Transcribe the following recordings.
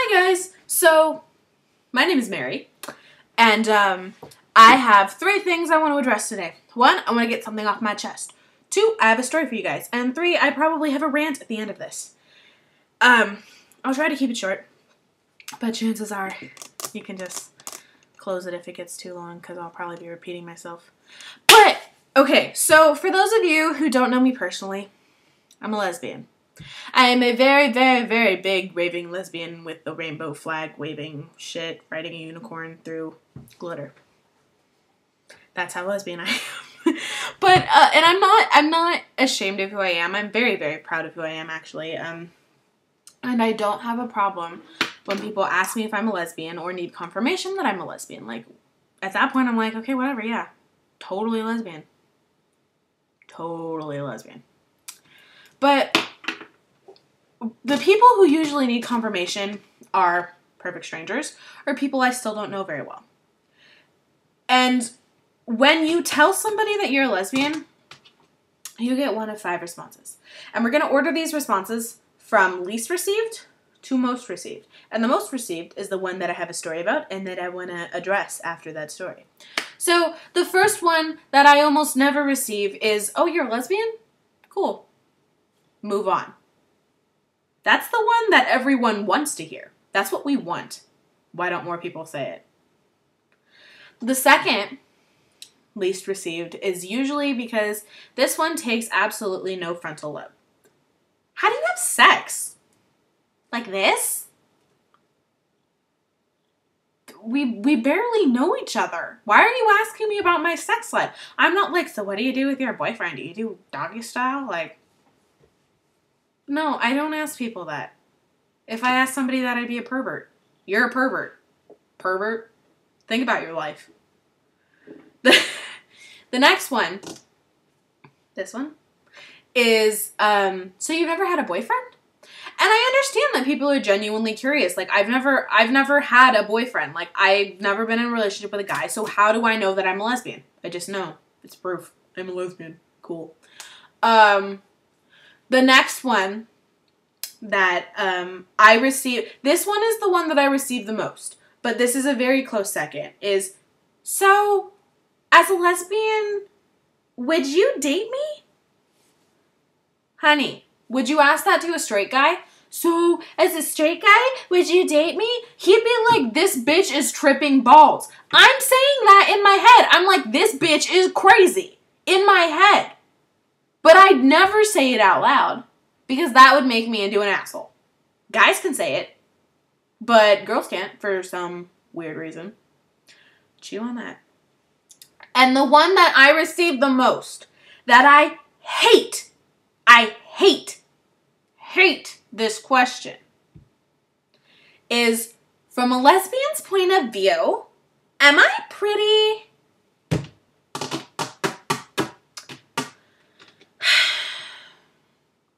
Hi guys! So, my name is Mary, and I have 3 things I want to address today. 1, I want to get something off my chest. 2, I have a story for you guys. And 3, I probably have a rant at the end of this. I'll try to keep it short, but chances are you can just close it if it gets too long, because I'll probably be repeating myself. But, okay, so for those of you who don't know me personally, I'm a lesbian. I am a very, very, very big raving lesbian with the rainbow flag waving shit, riding a unicorn through glitter. That's how lesbian I am. But, and I'm not ashamed of who I am. I'm very, very proud of who I am, actually. And I don't have a problem when people ask me if I'm a lesbian or need confirmation that I'm a lesbian. Like, at that point, I'm like, okay, whatever, yeah. Totally lesbian. Totally lesbian. But the people who usually need confirmation are perfect strangers or people I still don't know very well. And when you tell somebody that you're a lesbian, you get 1 of 5 responses. And we're going to order these responses from least received to most received. And the most received is the one that I have a story about and that I want to address after that story. So the first one that I almost never receive is, oh, you're a lesbian? Cool. Move on. That's the one that everyone wants to hear. That's what we want. Why don't more people say it? The second least received is usually because this one takes absolutely no frontal lobe. How do you have sex? Like this? We barely know each other. Why are you asking me about my sex life? I'm not like, so what do you do with your boyfriend? Do you do doggy style? Like, no, I don't ask people that. If I ask somebody that, I'd be a pervert. You're a pervert. Pervert. Think about your life. The next one, this one, is, so you've never had a boyfriend? And I understand that people are genuinely curious. Like, I've never had a boyfriend. Like, I've never been in a relationship with a guy, so how do I know that I'm a lesbian? I just know. It's proof. I'm a lesbian. Cool. The next one that I receive, this one is the one that I receive the most, but this is a very close second, is, so, as a lesbian, would you date me? Honey, would you ask that to a straight guy? So, as a straight guy, would you date me? He'd be like, this bitch is tripping balls. I'm saying that in my head. I'm like, this bitch is crazy. In my head. But I'd never say it out loud, because that would make me into an asshole. Guys can say it, but girls can't for some weird reason. Chew on that. And the one that I receive the most, that I hate this question, is, from a lesbian's point of view, am I pretty?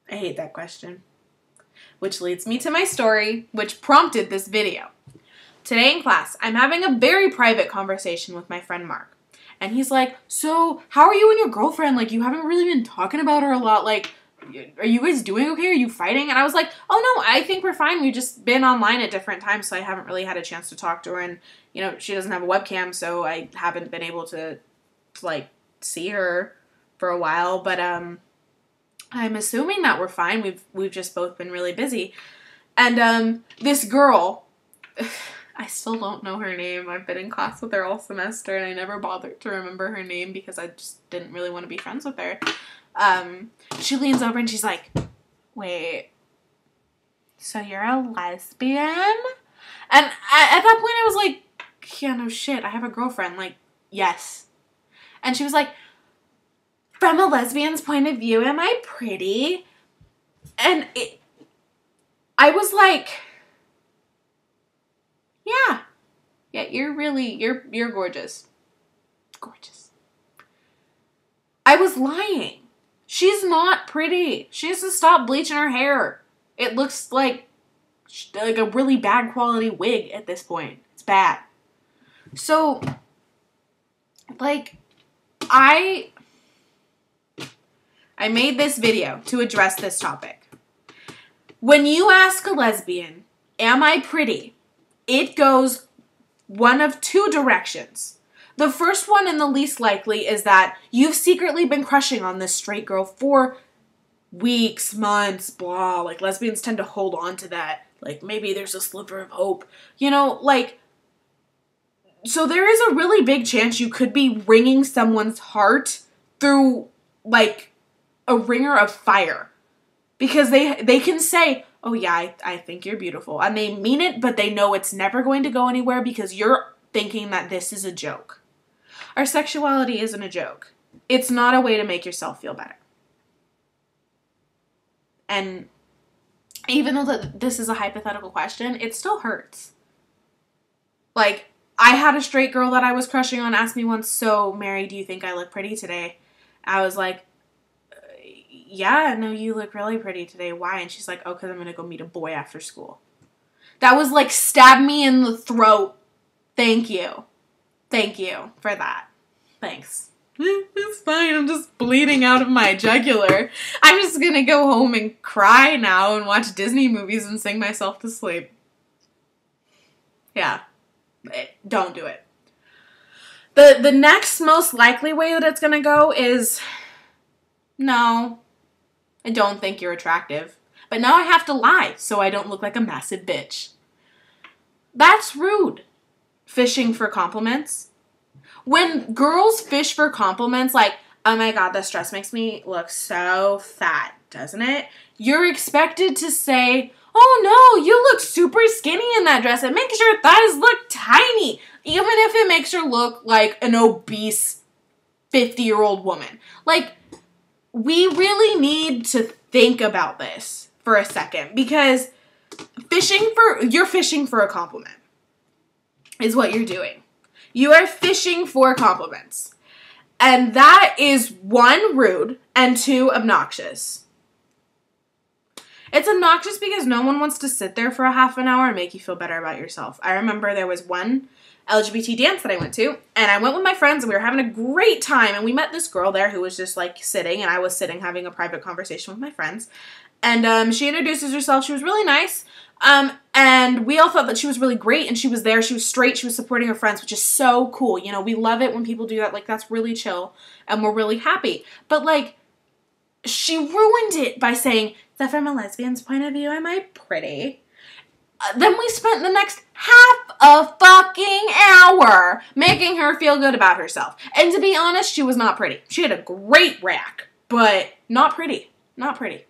I hate that question. Which leads me to my story, which prompted this video. Today in class, I'm having a very private conversation with my friend Mark. And he's like, so, how are you and your girlfriend? Like, you haven't really been talking about her a lot. Like, are you guys doing okay? Are you fighting? And I was like, oh no, I think we're fine. We've just been online at different times, so I haven't really had a chance to talk to her. And, you know, she doesn't have a webcam, so I haven't been able to like, see her for a while. But, I'm assuming that we're fine. We've just both been really busy. And, this girl, I still don't know her name. I've been in class with her all semester, and I never bothered to remember her name because I just didn't really want to be friends with her. She leans over and she's like, wait, so you're a lesbian? And at that point I was like, yeah, no shit, I have a girlfriend. Like, yes. And she was like, from a lesbian's point of view, am I pretty? And I was like, yeah, you're gorgeous. Gorgeous. I was lying. She's not pretty. She has to stop bleaching her hair. It looks like a really bad quality wig at this point. It's bad. So, like, I made this video to address this topic. When you ask a lesbian, am I pretty? It goes one of two directions. The first one, and the least likely, is that you've secretly been crushing on this straight girl for weeks, months, blah. Like, lesbians tend to hold on to that. Like, maybe there's a sliver of hope. You know, like, so there is a really big chance you could be wringing someone's heart through, like, a ringer of fire. Because they can say, oh yeah, I think you're beautiful. And they mean it, but they know it's never going to go anywhere because you're thinking that this is a joke. Our sexuality isn't a joke. It's not a way to make yourself feel better. And even though this is a hypothetical question, it still hurts. Like, I had a straight girl that I was crushing on ask me once, so, Mary, do you think I look pretty today? I was like, yeah, no, you look really pretty today. Why? And she's like, oh, because I'm going to go meet a boy after school. That was like, stab me in the throat. Thank you. Thank you for that. Thanks. It's fine. I'm just bleeding out of my jugular. I'm just going to go home and cry now and watch Disney movies and sing myself to sleep. Yeah. Don't do it. The next most likely way that it's going to go is, no, I don't think you're attractive. But now I have to lie so I don't look like a massive bitch. That's rude. Fishing for compliments. When girls fish for compliments, like, oh my god, this dress makes me look so fat, doesn't it? You're expected to say, oh no, you look super skinny in that dress. It makes your thighs look tiny. Even if it makes her look like an obese 50-year-old woman. Like, we really need to think about this for a second. Because you're fishing for a compliment. Is what you're doing. You are fishing for compliments. And that is 1, rude, and 2, obnoxious. It's obnoxious because no one wants to sit there for a half an hour and make you feel better about yourself. I remember there was one LGBT dance that I went to, and I went with my friends, and we were having a great time, and we met this girl there who was just, like, sitting, and I was sitting having a private conversation with my friends. And she introduces herself. She was really nice. And we all thought that she was really great, and she was there, she was straight, she was supporting her friends, which is so cool. You know, we love it when people do that. Like, that's really chill, and we're really happy. But, like, she ruined it by saying, that from a lesbian's point of view, am I pretty? Then we spent the next half a fucking hour making her feel good about herself. And to be honest, she was not pretty. She had a great rack, but not pretty. Not pretty.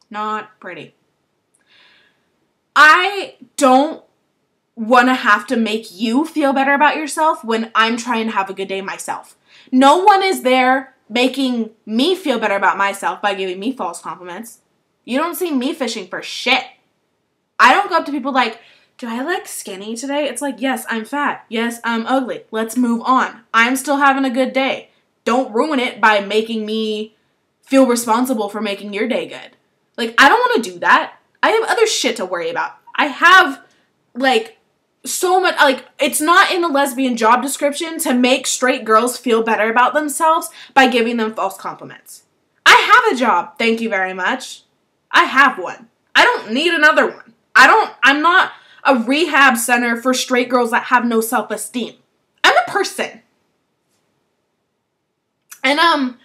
Not pretty. I don't want to have to make you feel better about yourself when I'm trying to have a good day myself. No one is there making me feel better about myself by giving me false compliments. You don't see me fishing for shit. I don't go up to people like, do I look skinny today? It's like, yes, I'm fat. Yes, I'm ugly. Let's move on. I'm still having a good day. Don't ruin it by making me feel responsible for making your day good. Like, I don't want to do that. I have other shit to worry about. I have, like, so much, like, it's not in the lesbian job description to make straight girls feel better about themselves by giving them false compliments. I have a job, thank you very much. I have one. I don't need another one. I'm not a rehab center for straight girls that have no self-esteem. I'm a person. And,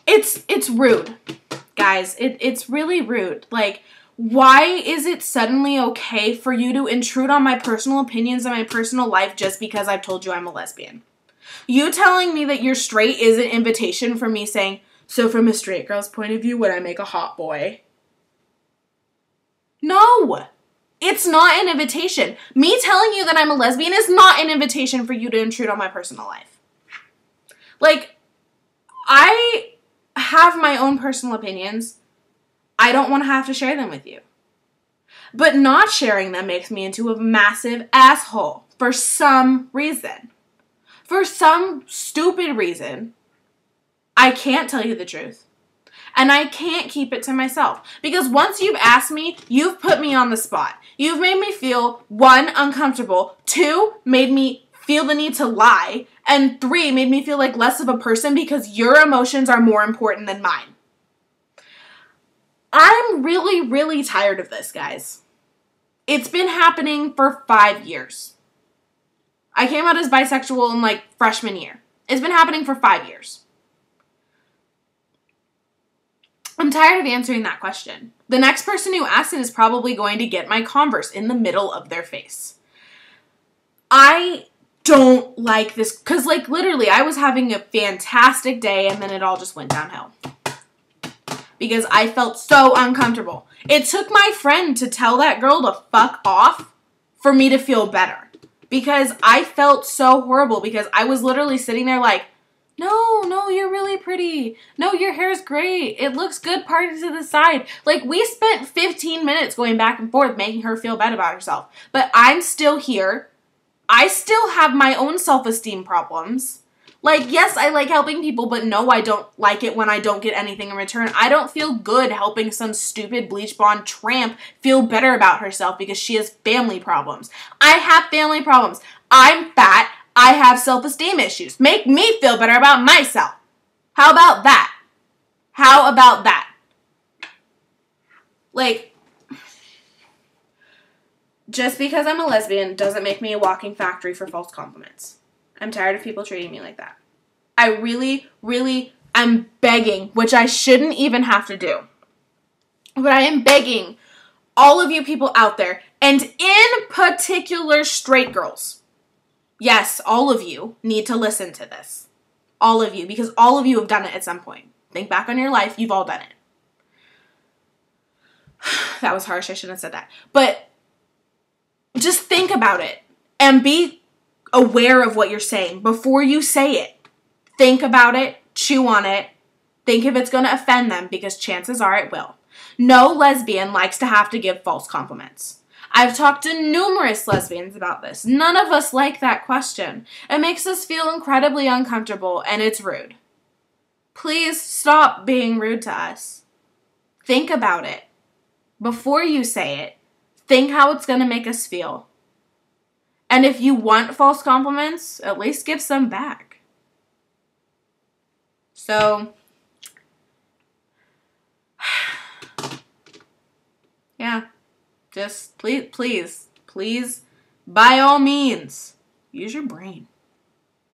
it's rude, guys. It's really rude. Like, why is it suddenly okay for you to intrude on my personal opinions and my personal life just because I've told you I'm a lesbian? You telling me that you're straight is an invitation for me saying, so from a straight girl's point of view, would I make a hot boy? No, it's not an invitation. Me telling you that I'm a lesbian is not an invitation for you to intrude on my personal life. Like, I have my own personal opinions. I don't want to have to share them with you. But not sharing them makes me into a massive asshole for some reason. For some stupid reason, I can't tell you the truth. And I can't keep it to myself. Because once you've asked me, you've put me on the spot. You've made me feel, 1, uncomfortable, 2, made me feel the need to lie, and 3, made me feel like less of a person because your emotions are more important than mine. I'm really, really tired of this, guys. It's been happening for 5 years. I came out as bisexual in like freshman year. It's been happening for 5 years. I'm tired of answering that question. The next person who asks it is probably going to get my Converse in the middle of their face. I don't like this, because like literally I was having a fantastic day and then it all just went downhill. Because I felt so uncomfortable. It took my friend to tell that girl to fuck off for me to feel better. Because I felt so horrible, because I was literally sitting there like, no, you're really pretty. No, your hair's great. It looks good parted to the side. Like, we spent 15 minutes going back and forth making her feel bad about herself. But I'm still here. I still have my own self-esteem problems. Like, yes, I like helping people, but no, I don't like it when I don't get anything in return. I don't feel good helping some stupid bleach blonde tramp feel better about herself because she has family problems. I have family problems. I'm fat. I have self-esteem issues. Make me feel better about myself. How about that? How about that? Like, just because I'm a lesbian doesn't make me a walking factory for false compliments. I'm tired of people treating me like that. I really, really am begging, which I shouldn't even have to do, but I am begging all of you people out there, and in particular straight girls. Yes, all of you need to listen to this. All of you, because all of you have done it at some point. Think back on your life, you've all done it. That was harsh, I shouldn't have said that. But just think about it and be aware of what you're saying before you say it. Think about it, chew on it, think if it's going to offend them, because chances are it will. No lesbian likes to have to give false compliments. I've talked to numerous lesbians about this. None of us like that question. It makes us feel incredibly uncomfortable, and it's rude. Please stop being rude to us. Think about it. Before you say it, think how it's going to make us feel. And if you want false compliments, at least give some back. So, yeah, just please, by all means, use your brain.